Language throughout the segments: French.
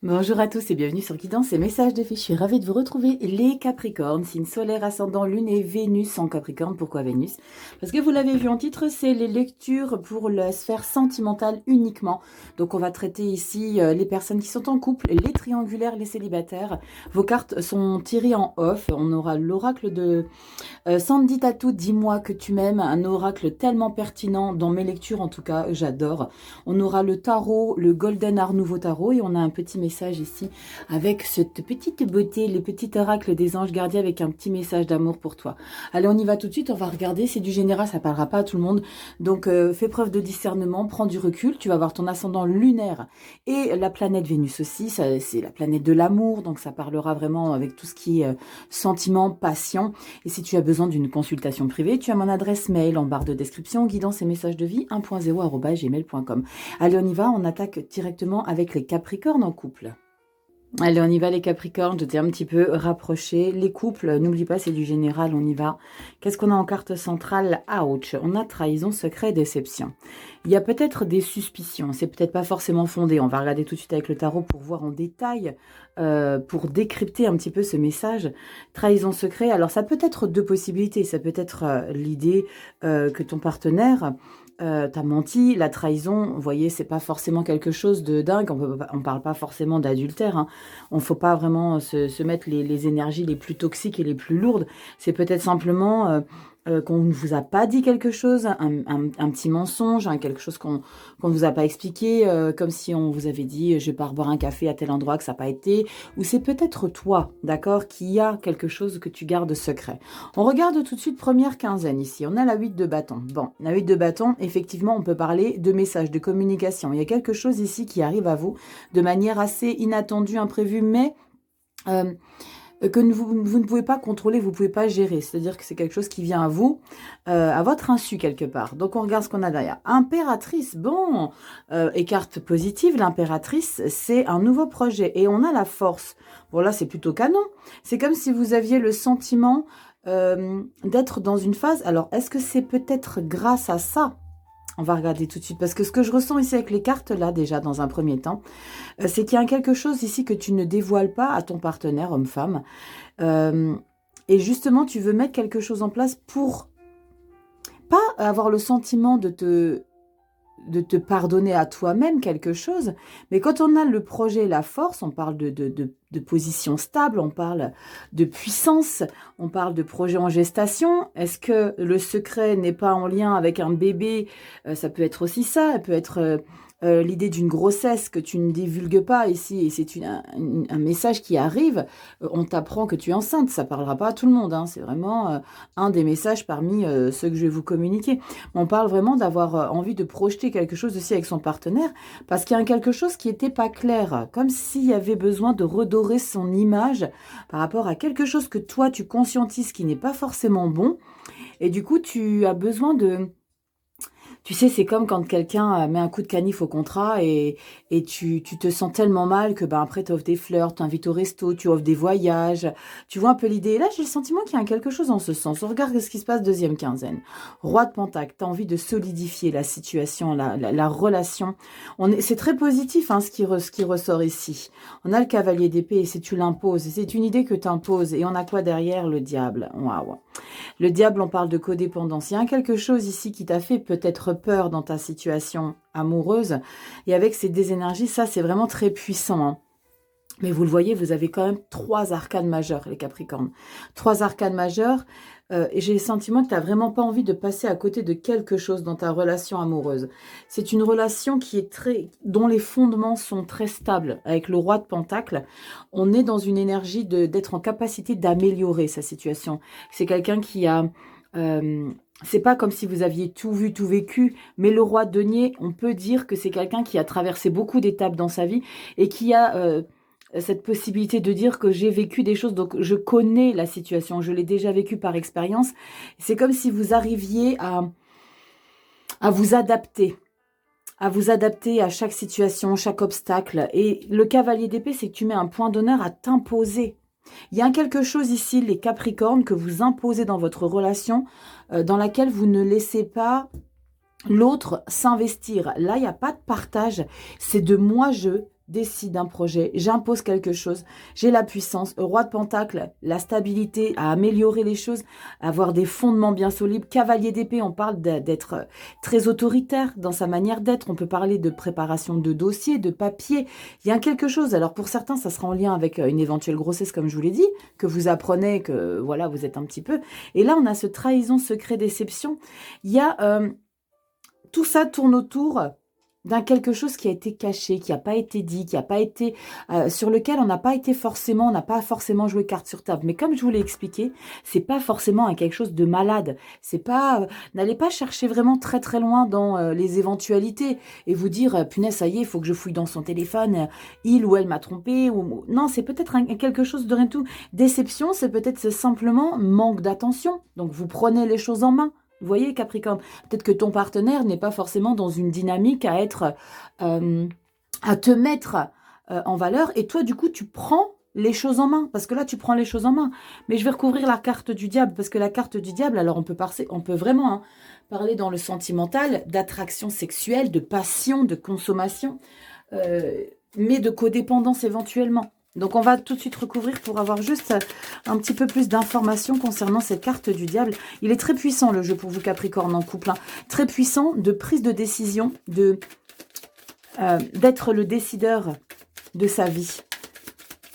Bonjour à tous et bienvenue sur Guidance et Messages de Fée. Je suis ravie de vous retrouver les Capricornes, signe solaire, ascendant, lune et Vénus en Capricorne. Pourquoi Vénus? Parce que vous l'avez vu en titre, c'est les lectures pour la sphère sentimentale uniquement. Donc on va traiter ici les personnes qui sont en couple, les triangulaires, les célibataires. Vos cartes sont tirées en off. On aura l'oracle de Sandy Tatou, dis-moi que tu m'aimes, un oracle tellement pertinent dans mes lectures en tout cas, j'adore. On aura le tarot, le Golden Art Nouveau Tarot et on a un petit message ici avec cette petite beauté, le petit oracle des anges gardiens avec un petit message d'amour pour toi. Allez, on y va tout de suite, on va regarder, c'est du général, ça parlera pas à tout le monde. Donc fais preuve de discernement, prends du recul, tu vas voir ton ascendant lunaire et la planète Vénus aussi, c'est la planète de l'amour, donc ça parlera vraiment avec tout ce qui est sentiment, passion. Et si tu as besoin d'une consultation privée, tu as mon adresse mail en barre de description, guidance et messages de vie 1.0@gmail.com. Allez, on y va, on attaque directement avec les Capricornes en couple. Allez, on y va les Capricornes, je t'ai un petit peu rapproché. Les couples, n'oublie pas, c'est du général, on y va. Qu'est-ce qu'on a en carte centrale? Ouch, on a trahison, secret, déception. Il y a peut-être des suspicions, c'est peut-être pas forcément fondé. On va regarder tout de suite avec le tarot pour voir en détail, pour décrypter un petit peu ce message. Trahison, secret, alors ça peut être deux possibilités. Ça peut être l'idée que ton partenaire... t'as menti, la trahison, vous voyez, c'est pas forcément quelque chose de dingue, on parle pas forcément d'adultère, hein. On faut pas vraiment se mettre les énergies les plus toxiques et les plus lourdes, c'est peut-être simplement qu'on ne vous a pas dit quelque chose, un petit mensonge, hein, quelque chose qu'on ne vous a pas expliqué, comme si on vous avait dit je pars boire un café à tel endroit que ça n'a pas été, ou c'est peut-être toi, d'accord, qui a quelque chose que tu gardes secret. On regarde tout de suite première quinzaine ici, on a la 8 de bâton. Bon, la 8 de bâton, effectivement, on peut parler de messages, de communication. Il y a quelque chose ici qui arrive à vous de manière assez inattendue, imprévue, mais... que vous ne pouvez pas contrôler, vous ne pouvez pas gérer. C'est-à-dire que c'est quelque chose qui vient à vous, à votre insu quelque part. Donc on regarde ce qu'on a derrière. Impératrice, bon, et carte positive, l'impératrice, c'est un nouveau projet. Et on a la force. Bon là, c'est plutôt canon. C'est comme si vous aviez le sentiment d'être dans une phase. Alors, est-ce que c'est peut-être grâce à ça? On va regarder tout de suite, parce que ce que je ressens ici avec les cartes, là, déjà, dans un premier temps, c'est qu'il y a quelque chose ici que tu ne dévoiles pas à ton partenaire, homme-femme. Et justement, tu veux mettre quelque chose en place pour pas avoir le sentiment de te pardonner à toi-même quelque chose. Mais quand on a le projet et la force, on parle de position stable, on parle de puissance, on parle de projet en gestation. Est-ce que le secret n'est pas en lien avec un bébé? Ça peut être aussi ça, ça peut être... l'idée d'une grossesse que tu ne divulgues pas ici, et c'est un message qui arrive, on t'apprend que tu es enceinte, ça ne parlera pas à tout le monde, hein, c'est vraiment un des messages parmi ceux que je vais vous communiquer. On parle vraiment d'avoir envie de projeter quelque chose aussi avec son partenaire, parce qu'il y a quelque chose qui n'était pas clair, comme s'il y avait besoin de redorer son image par rapport à quelque chose que toi tu conscientises qui n'est pas forcément bon, et du coup tu as besoin de... Tu sais, c'est comme quand quelqu'un met un coup de canif au contrat et tu te sens tellement mal que ben, après tu offres des fleurs, tu invites au resto, tu offres des voyages. Tu vois un peu l'idée. Et là, j'ai le sentiment qu'il y a quelque chose en ce sens. On regarde ce qui se passe deuxième quinzaine. Roi de Pentacle, tu as envie de solidifier la situation, la relation. C'est très positif hein, ce qui ressort ici. On a le cavalier d'épée et c'est tu l'imposes. C'est une idée que tu imposes. Et on a quoi derrière? Le diable. Waouh. Le diable, on parle de codépendance. Il y a quelque chose ici qui t'a fait peut-être peur dans ta situation amoureuse. Et avec ces deux énergies, ça, c'est vraiment très puissant. Hein. Mais vous le voyez, vous avez quand même 3 arcanes majeures, les Capricornes. 3 arcanes majeures. Et j'ai le sentiment que tu n'as vraiment pas envie de passer à côté de quelque chose dans ta relation amoureuse. C'est une relation qui est dont les fondements sont très stables. Avec le roi de Pentacle, on est dans une énergie d'être en capacité d'améliorer sa situation. C'est quelqu'un qui a... c'est pas comme si vous aviez tout vu, tout vécu, mais le roi de denier, on peut dire que c'est quelqu'un qui a traversé beaucoup d'étapes dans sa vie et qui a cette possibilité de dire que j'ai vécu des choses, donc je connais la situation, je l'ai déjà vécu par expérience. C'est comme si vous arriviez à vous adapter. À vous adapter à chaque situation, chaque obstacle. Et le cavalier d'épée, c'est que tu mets un point d'honneur à t'imposer. Il y a quelque chose ici, les Capricornes, que vous imposez dans votre relation, dans laquelle vous ne laissez pas l'autre s'investir. Là, il n'y a pas de partage, c'est de moi-je, décide un projet, j'impose quelque chose, j'ai la puissance, roi de pentacle, la stabilité, à améliorer les choses, avoir des fondements bien solides, cavalier d'épée, on parle d'être très autoritaire dans sa manière d'être, on peut parler de préparation de dossiers, de papiers, il y a quelque chose, alors pour certains ça sera en lien avec une éventuelle grossesse comme je vous l'ai dit, que vous apprenez que voilà vous êtes un petit peu, et là on a ce trahison, secret, déception, il y a tout ça tourne autour d'un quelque chose qui a été caché, qui n'a pas été dit, qui n'a pas été sur lequel on n'a pas forcément joué carte sur table. Mais comme je vous l'ai expliqué, c'est pas forcément quelque chose de malade. C'est pas, n'allez pas chercher vraiment très très loin dans les éventualités et vous dire punaise ça y est, il faut que je fouille dans son téléphone, il ou elle m'a trompé ou non, c'est peut-être quelque chose de rien de tout. Déception, c'est peut-être simplement manque d'attention. Donc vous prenez les choses en main. Vous voyez, Capricorne, peut-être que ton partenaire n'est pas forcément dans une dynamique à te mettre en valeur. Et toi, du coup, tu prends les choses en main. Parce que là, tu prends les choses en main. Mais je vais recouvrir la carte du diable. Parce que la carte du diable, alors on peut vraiment parler dans le sentimental d'attraction sexuelle, de passion, de consommation, mais de codépendance éventuellement. Donc, on va tout de suite recouvrir pour avoir juste un petit peu plus d'informations concernant cette carte du diable. Il est très puissant, le jeu, pour vous, Capricorne, en couple. Hein. Très puissant de prise de décision, d'être le décideur de sa vie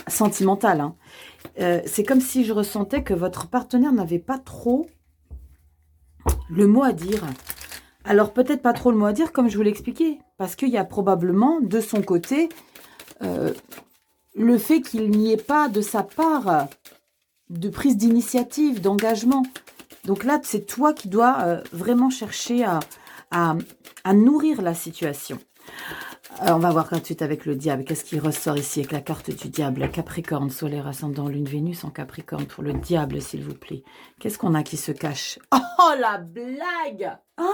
sentimentale. Hein. C'est comme si je ressentais que votre partenaire n'avait pas trop le mot à dire. Alors, peut-être pas trop le mot à dire, comme je vous l'ai expliqué. Parce qu'il y a probablement, de son côté... le fait qu'il n'y ait pas de sa part de prise d'initiative, d'engagement. Donc là, c'est toi qui dois vraiment chercher à nourrir la situation. On va voir tout de suite avec le diable. Qu'est-ce qui ressort ici avec la carte du diable? Capricorne, solaire, ascendant, lune, Vénus en Capricorne. Pour le diable, s'il vous plaît. Qu'est-ce qu'on a qui se cache? Oh, la blague! Oh,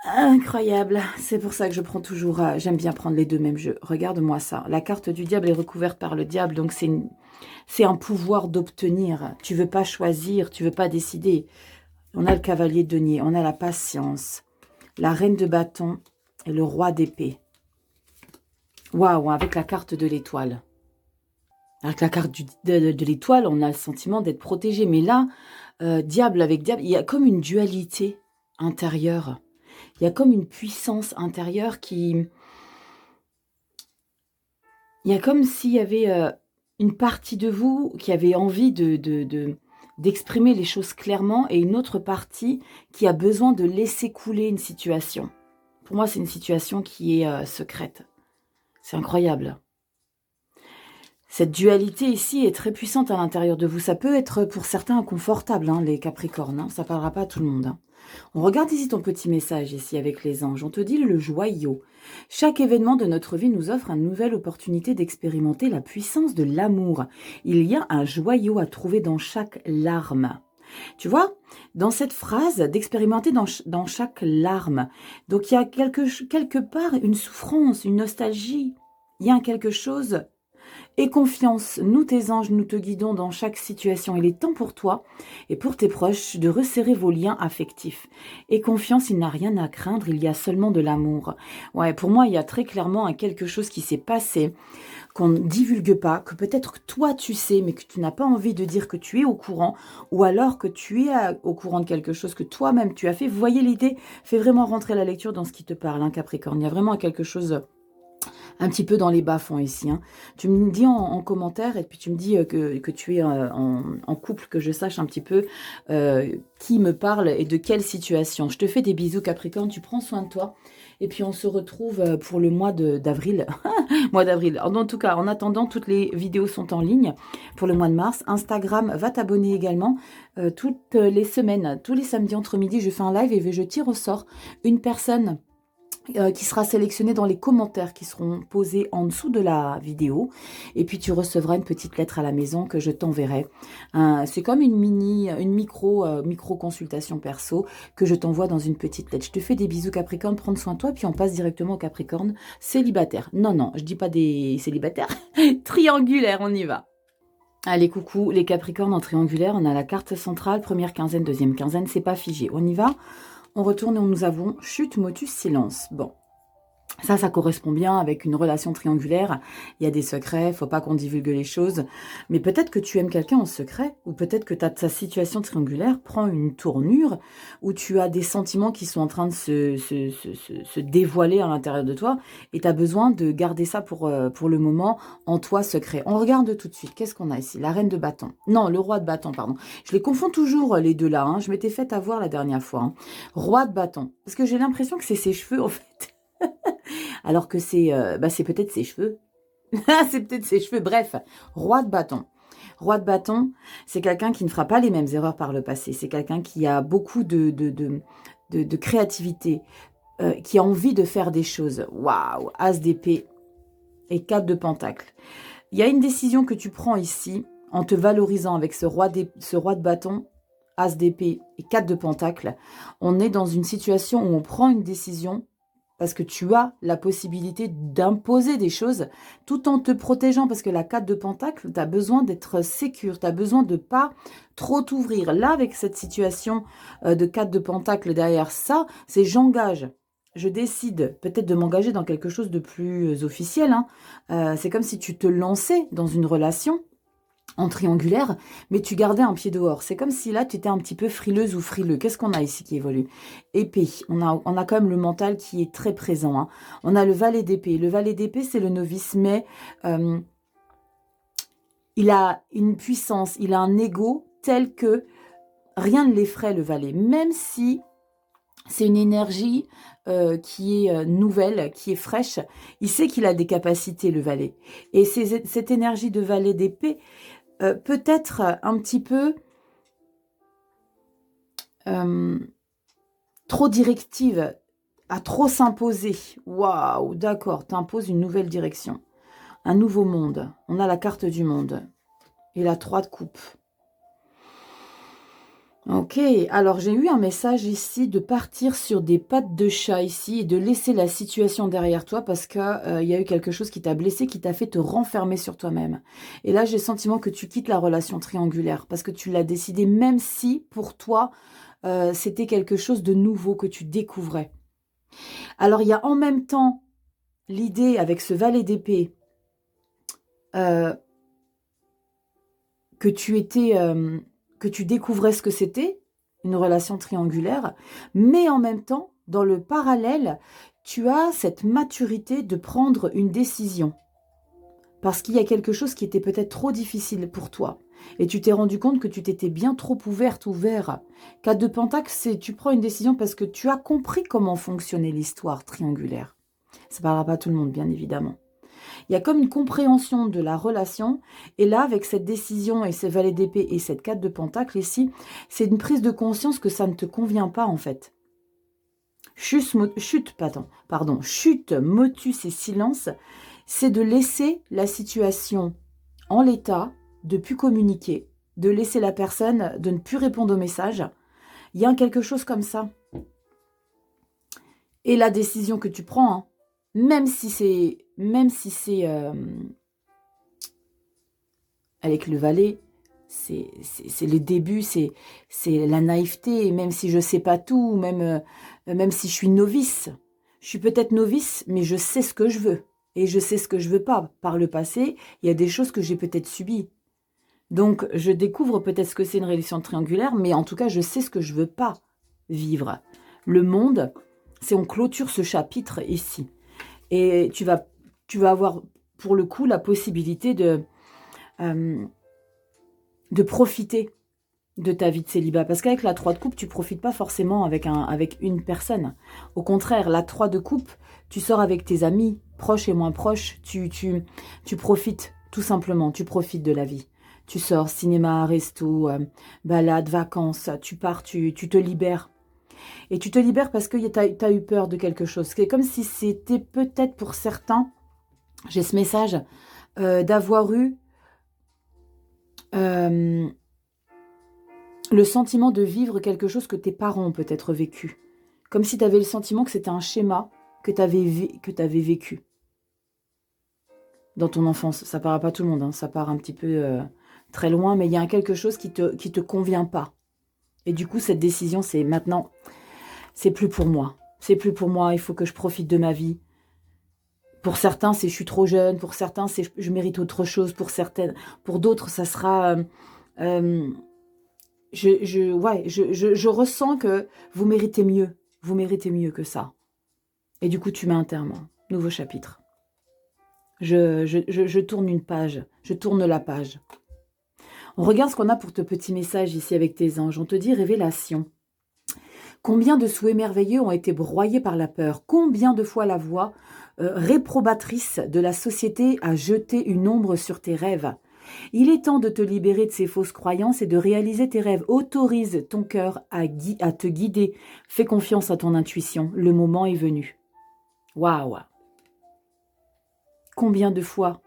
incroyable, c'est pour ça que je prends toujours, j'aime bien prendre les deux mêmes jeux. Regarde-moi ça, la carte du diable est recouverte par le diable, donc c'est un pouvoir d'obtenir. Tu veux pas choisir, tu veux pas décider. On a le cavalier de denier, on a la patience, la reine de bâton et le roi d'épée. Waouh, avec la carte de l'étoile. Avec la carte de l'étoile, on a le sentiment d'être protégé. Mais là, diable avec diable, il y a comme une dualité intérieure. Il y a comme une puissance intérieure qui... Il y a comme s'il y avait une partie de vous qui avait envie d'exprimer les choses clairement et une autre partie qui a besoin de laisser couler une situation. Pour moi, c'est une situation qui est secrète. C'est incroyable. Cette dualité ici est très puissante à l'intérieur de vous. Ça peut être pour certains inconfortable, hein, les Capricornes. Hein. Ça ne parlera pas à tout le monde. Hein. On regarde ici ton petit message ici avec les anges. On te dit le joyau. Chaque événement de notre vie nous offre une nouvelle opportunité d'expérimenter la puissance de l'amour. Il y a un joyau à trouver dans chaque larme. Tu vois, dans cette phrase, d'expérimenter dans chaque larme. Donc il y a quelque part une souffrance, une nostalgie. Il y a quelque chose... Et confiance, nous tes anges, nous te guidons dans chaque situation. Il est temps pour toi et pour tes proches de resserrer vos liens affectifs. Et confiance, il n'a rien à craindre, il y a seulement de l'amour. Ouais, pour moi, il y a très clairement quelque chose qui s'est passé, qu'on ne divulgue pas, que peut-être toi tu sais, mais que tu n'as pas envie de dire que tu es au courant, ou alors que tu es au courant de quelque chose que toi-même tu as fait. Vous voyez l'idée? Fais vraiment rentrer la lecture dans ce qui te parle, hein, Capricorne. Il y a vraiment quelque chose... un petit peu dans les bas-fonds ici. Hein. Tu me dis en commentaire et puis tu me dis que tu es en couple, que je sache un petit peu qui me parle et de quelle situation. Je te fais des bisous Capricorne, tu prends soin de toi. Et puis on se retrouve pour le mois d'avril. Mois d'avril. En tout cas, en attendant, toutes les vidéos sont en ligne pour le mois de mars. Instagram, va t'abonner également. Toutes les semaines, tous les samedis entre midi, je fais un live et je tire au sort une personne qui sera sélectionné dans les commentaires qui seront posés en dessous de la vidéo. Et puis tu recevras une petite lettre à la maison que je t'enverrai. C'est comme une micro consultation perso que je t'envoie dans une petite lettre. Je te fais des bisous Capricorne, prends soin de toi, puis on passe directement au Capricorne célibataire. Non, je dis pas des célibataires. Triangulaire, on y va. Allez, coucou les Capricornes en triangulaire. On a la carte centrale, première quinzaine, deuxième quinzaine, c'est pas figé. On y va. On retourne et nous avons chute, motus, silence. Bon. Ça correspond bien avec une relation triangulaire. Il y a des secrets, faut pas qu'on divulgue les choses. Mais peut-être que tu aimes quelqu'un en secret, ou peut-être que ta situation triangulaire prend une tournure, où tu as des sentiments qui sont en train de se dévoiler à l'intérieur de toi, et tu as besoin de garder ça pour le moment en toi secret. On regarde tout de suite. Qu'est-ce qu'on a ici? La reine de bâton. Non, le roi de bâton, pardon. Je les confonds toujours, les deux là. Hein. Je m'étais fait avoir la dernière fois. Hein. Roi de bâton. Parce que j'ai l'impression que c'est ses cheveux, en fait. Alors que c'est peut-être ses cheveux. C'est peut-être ses cheveux. Bref, roi de bâton. Roi de bâton, c'est quelqu'un qui ne fera pas les mêmes erreurs par le passé. C'est quelqu'un qui a beaucoup de créativité, qui a envie de faire des choses. Waouh, as d'épée et 4 de pentacle. Il y a une décision que tu prends ici en te valorisant avec ce roi de bâton, as d'épée et 4 de pentacle. On est dans une situation où on prend une décision parce que tu as la possibilité d'imposer des choses tout en te protégeant. Parce que la 4 de pentacle, tu as besoin d'être sécure. Tu as besoin de pas trop t'ouvrir. Là, avec cette situation de 4 de pentacle derrière ça, c'est j'engage. Je décide peut-être de m'engager dans quelque chose de plus officiel. Hein. C'est comme si tu te lançais dans une relation en triangulaire, mais tu gardais un pied dehors. C'est comme si là, tu étais un petit peu frileuse ou frileux. Qu'est-ce qu'on a ici qui évolue? Épée. On a quand même le mental qui est très présent. Hein. On a le valet d'épée. Le valet d'épée, c'est le novice, mais il a une puissance, il a un ego tel que rien ne l'effraie, le valet. Même si c'est une énergie qui est nouvelle, qui est fraîche, il sait qu'il a des capacités, le valet. Et cette énergie de valet d'épée, peut-être un petit peu trop directive, à trop s'imposer. Waouh, d'accord, t'imposes une nouvelle direction. Un nouveau monde. On a la carte du monde. Et la 3 de coupe. Ok, alors j'ai eu un message ici de partir sur des pattes de chat ici et de laisser la situation derrière toi parce qu'il y a eu quelque chose qui t'a blessé, qui t'a fait te renfermer sur toi-même. Et là, j'ai le sentiment que tu quittes la relation triangulaire parce que tu l'as décidé, même si pour toi, c'était quelque chose de nouveau que tu découvrais. Alors, il y a en même temps l'idée avec ce valet d'épée que tu étais... que tu découvrais ce que c'était, une relation triangulaire, mais en même temps, dans le parallèle, tu as cette maturité de prendre une décision. Parce qu'il y a quelque chose qui était peut-être trop difficile pour toi. Et tu t'es rendu compte que tu t'étais bien trop ouverte, ouvert. 4 de pentacle, c'est tu prends une décision parce que tu as compris comment fonctionnait l'histoire triangulaire. Ça ne parlera pas à tout le monde, bien évidemment. Il y a comme une compréhension de la relation. Et là, avec cette décision et ce valet d'épée et cette 4 de pentacle ici, c'est une prise de conscience que ça ne te convient pas en fait. Chute, motus et silence, c'est de laisser la situation en l'état, de plus communiquer, de laisser la personne, de ne plus répondre aux messages. Il y a quelque chose comme ça. Et la décision que tu prends, hein, même si c'est avec le valet, c'est le début, c'est la naïveté, même si je sais pas tout, même si je suis novice. Je suis peut-être novice, mais je sais ce que je veux. Et je sais ce que je veux pas. Par le passé, il y a des choses que j'ai peut-être subies. Donc, je découvre peut-être ce que c'est une relation triangulaire, mais en tout cas, je sais ce que je veux pas vivre. Le monde, c'est on clôture ce chapitre ici. Et tu vas avoir, pour le coup, la possibilité de profiter de ta vie de célibat. Parce qu'avec la 3 de coupe, tu profites pas forcément avec une personne. Au contraire, la 3 de coupe, tu sors avec tes amis, proches et moins proches. Tu profites, tout simplement. Tu profites de la vie. Tu sors, cinéma, resto, balade, vacances. Tu pars, tu te libères. Et tu te libères parce que tu as eu peur de quelque chose. C'est comme si c'était peut-être pour certains, j'ai ce message, d'avoir eu le sentiment de vivre quelque chose que tes parents ont peut-être vécu. Comme si tu avais le sentiment que c'était un schéma que tu avais vécu dans ton enfance. Ça part à pas tout le monde, hein. Ça part un petit peu très loin, mais il y a quelque chose qui te convient pas. Et du coup, cette décision, c'est maintenant, c'est plus pour moi. C'est plus pour moi, il faut que je profite de ma vie. Pour certains, c'est je suis trop jeune. Pour certains, c'est je mérite autre chose. Pour d'autres, ça sera... je ressens que vous méritez mieux. Vous méritez mieux que ça. Et du coup, tu mets un terme. Nouveau chapitre. Je tourne une page. Je tourne la page. On regarde ce qu'on a pour te petit message ici avec tes anges. On te dit révélation. Combien de souhaits merveilleux ont été broyés par la peur? Combien de fois la voix réprobatrice de la société a jeté une ombre sur tes rêves? Il est temps de te libérer de ces fausses croyances et de réaliser tes rêves. Autorise ton cœur à te guider. Fais confiance à ton intuition. Le moment est venu. Waouh! Combien de fois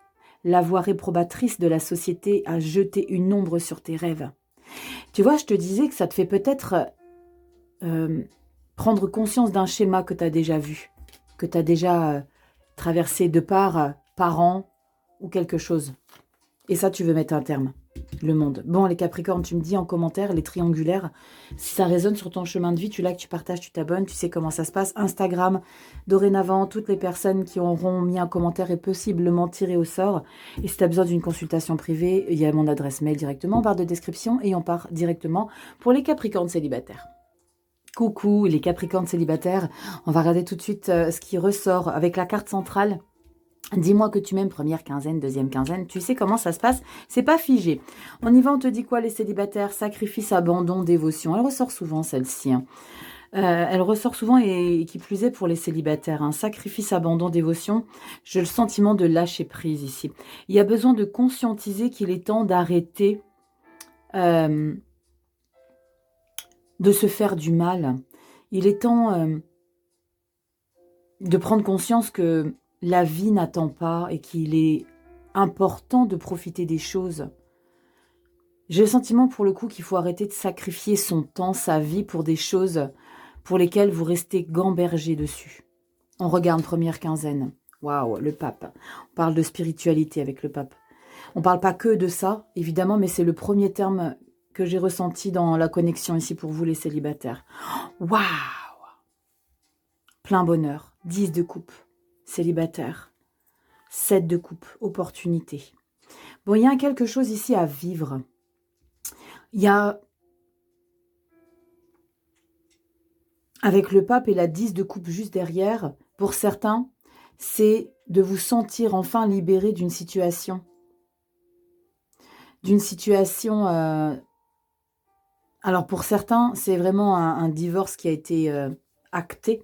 la voix réprobatrice de la société a jeté une ombre sur tes rêves? Tu vois, je te disais que ça te fait peut-être prendre conscience d'un schéma que tu as déjà vu, que tu as déjà traversé de par an ou quelque chose. Et ça, tu veux mettre un terme. Le monde. Bon, les Capricornes, tu me dis en commentaire, les triangulaires, si ça résonne sur ton chemin de vie, tu likes, tu partages, tu t'abonnes, tu sais comment ça se passe. Instagram, dorénavant, toutes les personnes qui auront mis un commentaire est possiblement tiré au sort. Et si tu as besoin d'une consultation privée, il y a mon adresse mail directement en barre de description et on part directement pour les Capricornes célibataires. Coucou les Capricornes célibataires, on va regarder tout de suite ce qui ressort avec la carte centrale. Dis-moi que tu m'aimes, première quinzaine, deuxième quinzaine, tu sais comment ça se passe, c'est pas figé. On y va, on te dit quoi les célibataires? Sacrifice, abandon, dévotion. Elle ressort souvent celle-ci. Hein. Elle ressort souvent et qui plus est pour les célibataires. Hein. Sacrifice, abandon, dévotion. J'ai le sentiment de lâcher prise ici. Il y a besoin de conscientiser qu'il est temps d'arrêter de se faire du mal. Il est temps de prendre conscience que la vie n'attend pas et qu'il est important de profiter des choses. J'ai le sentiment pour le coup qu'il faut arrêter de sacrifier son temps, sa vie pour des choses pour lesquelles vous restez gambergé dessus. On regarde première quinzaine. Waouh, le pape. On parle de spiritualité avec le pape. On ne parle pas que de ça, évidemment, mais c'est le premier terme que j'ai ressenti dans la connexion ici pour vous les célibataires. Waouh! Plein bonheur. 10 de coupe. Célibataire. 7 de coupe. Opportunité. Bon, il y a quelque chose ici à vivre. Il y a... Avec le pape et la 10 de coupe juste derrière, pour certains, c'est de vous sentir enfin libéré d'une situation. D'une situation... Alors pour certains, c'est vraiment un divorce qui a été acté,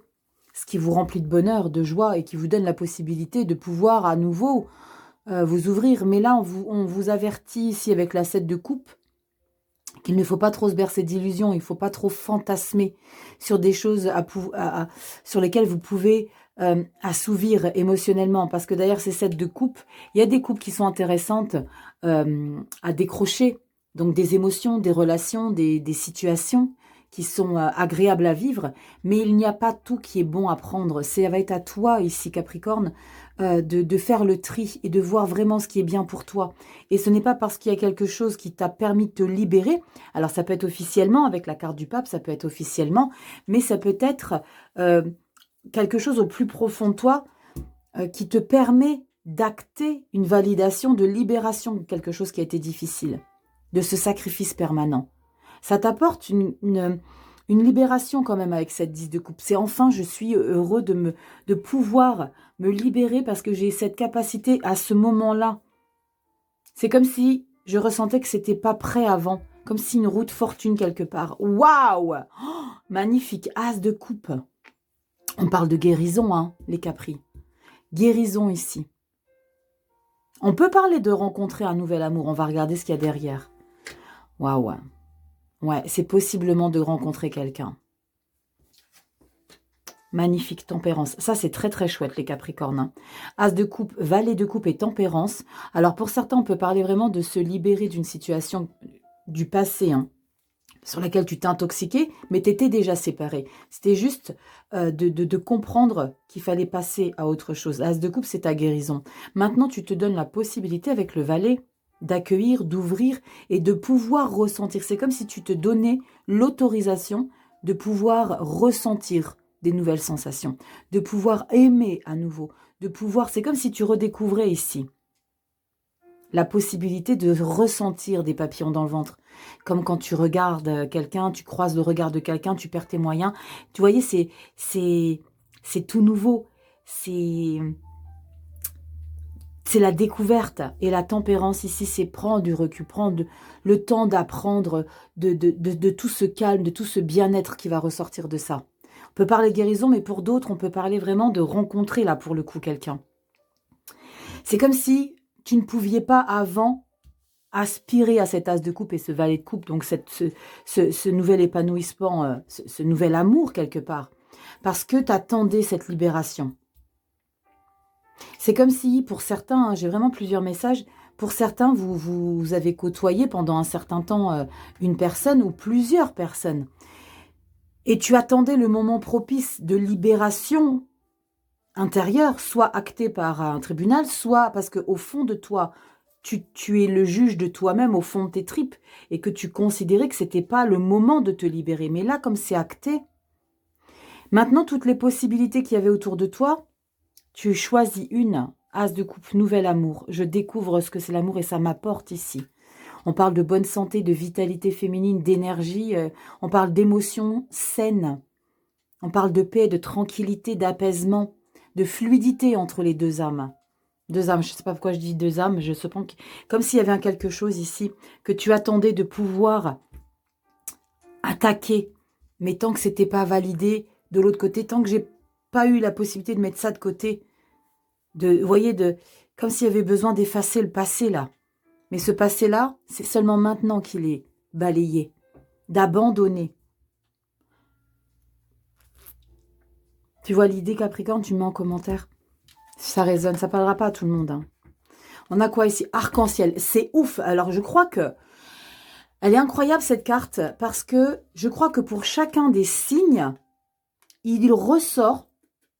ce qui vous remplit de bonheur, de joie et qui vous donne la possibilité de pouvoir à nouveau vous ouvrir. Mais là, on vous avertit ici avec la 7 de coupe qu'il ne faut pas trop se bercer d'illusions, il ne faut pas trop fantasmer sur des choses sur lesquelles vous pouvez assouvir émotionnellement. Parce que d'ailleurs, ces 7 de coupe, il y a des coupes qui sont intéressantes à décrocher. Donc des émotions, des relations, des situations qui sont agréables à vivre, mais il n'y a pas tout qui est bon à prendre. Ça va être à toi ici, Capricorne, de faire le tri et de voir vraiment ce qui est bien pour toi. Et ce n'est pas parce qu'il y a quelque chose qui t'a permis de te libérer, alors ça peut être officiellement, avec la carte du pape, ça peut être officiellement, mais ça peut être quelque chose au plus profond de toi qui te permet d'acter une validation de libération de quelque chose qui a été difficile, de ce sacrifice permanent. Ça t'apporte une libération quand même avec cette 10 de coupe. C'est enfin, je suis heureux de pouvoir me libérer parce que j'ai cette capacité à ce moment-là. C'est comme si je ressentais que c'était pas prêt avant, comme si une route fortune quelque part. Waouh! Oh, magnifique, as de coupe. On parle de guérison, hein, les Capris. Guérison ici. On peut parler de rencontrer un nouvel amour. On va regarder ce qu'il y a derrière. Waouh! Ouais, c'est possiblement de rencontrer quelqu'un. Magnifique, tempérance. Ça, c'est très, très chouette, les Capricornes. Hein. As de coupe, valet de coupe et tempérance. Alors, pour certains, on peut parler vraiment de se libérer d'une situation du passé, hein, sur laquelle tu t'es intoxiqué, mais tu étais déjà séparé. C'était juste de comprendre qu'il fallait passer à autre chose. As de coupe, c'est ta guérison. Maintenant, tu te donnes la possibilité, avec le valet, d'accueillir, d'ouvrir et de pouvoir ressentir. C'est comme si tu te donnais l'autorisation de pouvoir ressentir des nouvelles sensations, de pouvoir aimer à nouveau, de pouvoir, c'est comme si tu redécouvrais ici la possibilité de ressentir des papillons dans le ventre. Comme quand tu regardes quelqu'un, tu croises le regard de quelqu'un, tu perds tes moyens. Tu voyez, c'est tout nouveau. C'est la découverte. Et la tempérance ici, c'est prendre du recul, prendre le temps d'apprendre de tout ce calme, de tout ce bien-être qui va ressortir de ça. On peut parler guérison, mais pour d'autres, on peut parler vraiment de rencontrer, là, pour le coup, quelqu'un. C'est comme si tu ne pouviez pas avant aspirer à cet as de coupe et ce valet de coupe, donc ce nouvel épanouissement, ce nouvel amour quelque part, parce que tu attendais cette libération. C'est comme si, pour certains, j'ai vraiment plusieurs messages, pour certains, vous avez côtoyé pendant un certain temps une personne ou plusieurs personnes, et tu attendais le moment propice de libération intérieure, soit acté par un tribunal, soit parce qu'au fond de toi, tu es le juge de toi-même au fond de tes tripes et que tu considérais que ce n'était pas le moment de te libérer. Mais là, comme c'est acté, maintenant, toutes les possibilités qu'il y avait autour de toi, tu choisis une. As de coupe, nouvel amour. Je découvre ce que c'est l'amour et ça m'apporte ici. On parle de bonne santé, de vitalité féminine, d'énergie. On parle d'émotions saines. On parle de paix, de tranquillité, d'apaisement, de fluidité entre les deux âmes. Deux âmes, je ne sais pas pourquoi je dis deux âmes, je suppose comme s'il y avait quelque chose ici que tu attendais de pouvoir attaquer, mais tant que ce n'était pas validé de l'autre côté, tant que j'ai pas eu la possibilité de mettre ça de côté, vous voyez, comme s'il y avait besoin d'effacer le passé là. Mais ce passé-là, c'est seulement maintenant qu'il est balayé, d'abandonner. Tu vois l'idée, Capricorne, tu mets en commentaire. Ça résonne, ça parlera pas à tout le monde. Hein. On a quoi ici? Arc-en-ciel, c'est ouf. Alors, je crois que elle est incroyable, cette carte, parce que je crois que pour chacun des signes, il ressort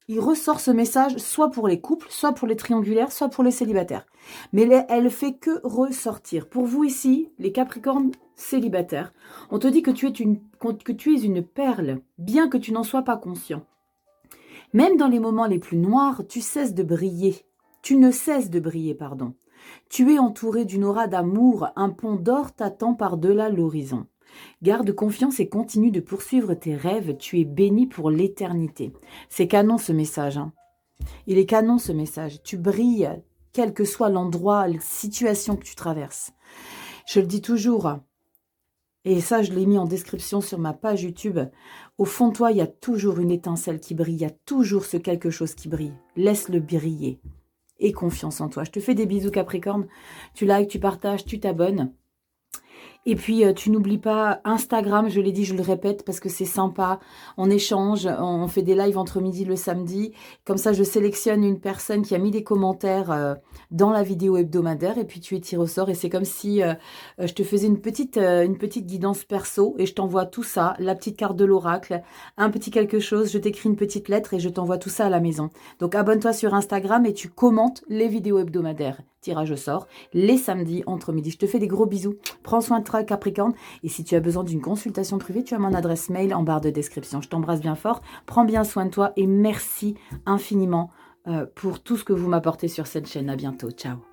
ce message, soit pour les couples, soit pour les triangulaires, soit pour les célibataires. Mais elle fait que ressortir. Pour vous ici, les Capricornes célibataires, on te dit que tu es une perle, bien que tu n'en sois pas conscient. Même dans les moments les plus noirs, tu cesses de briller. Tu ne cesses de briller, pardon. Tu es entouré d'une aura d'amour, un pont d'or t'attend par-delà l'horizon. Garde confiance et continue de poursuivre tes rêves, tu es béni pour l'éternité. C'est canon ce message. Hein. Il est canon ce message. Tu brilles, quel que soit l'endroit, la situation que tu traverses. Je le dis toujours, et ça je l'ai mis en description sur ma page YouTube, au fond de toi il y a toujours une étincelle qui brille, il y a toujours ce quelque chose qui brille. Laisse-le briller. Et confiance en toi. Je te fais des bisous Capricorne. Tu likes, tu partages, tu t'abonnes. Et puis, tu n'oublies pas Instagram, je l'ai dit, je le répète, parce que c'est sympa. On échange, on fait des lives entre midi et le samedi. Comme ça, je sélectionne une personne qui a mis des commentaires dans la vidéo hebdomadaire. Et puis, tu es tiré au sort. Et c'est comme si je te faisais une petite guidance perso. Et je t'envoie tout ça, la petite carte de l'oracle, un petit quelque chose. Je t'écris une petite lettre et je t'envoie tout ça à la maison. Donc, abonne-toi sur Instagram et tu commentes les vidéos hebdomadaires. Tirage au sort, les samedis entre midi. Je te fais des gros bisous. Prends soin de toi, Capricorne. Et si tu as besoin d'une consultation privée, tu as mon adresse mail en barre de description. Je t'embrasse bien fort. Prends bien soin de toi et merci infiniment pour tout ce que vous m'apportez sur cette chaîne. À bientôt. Ciao.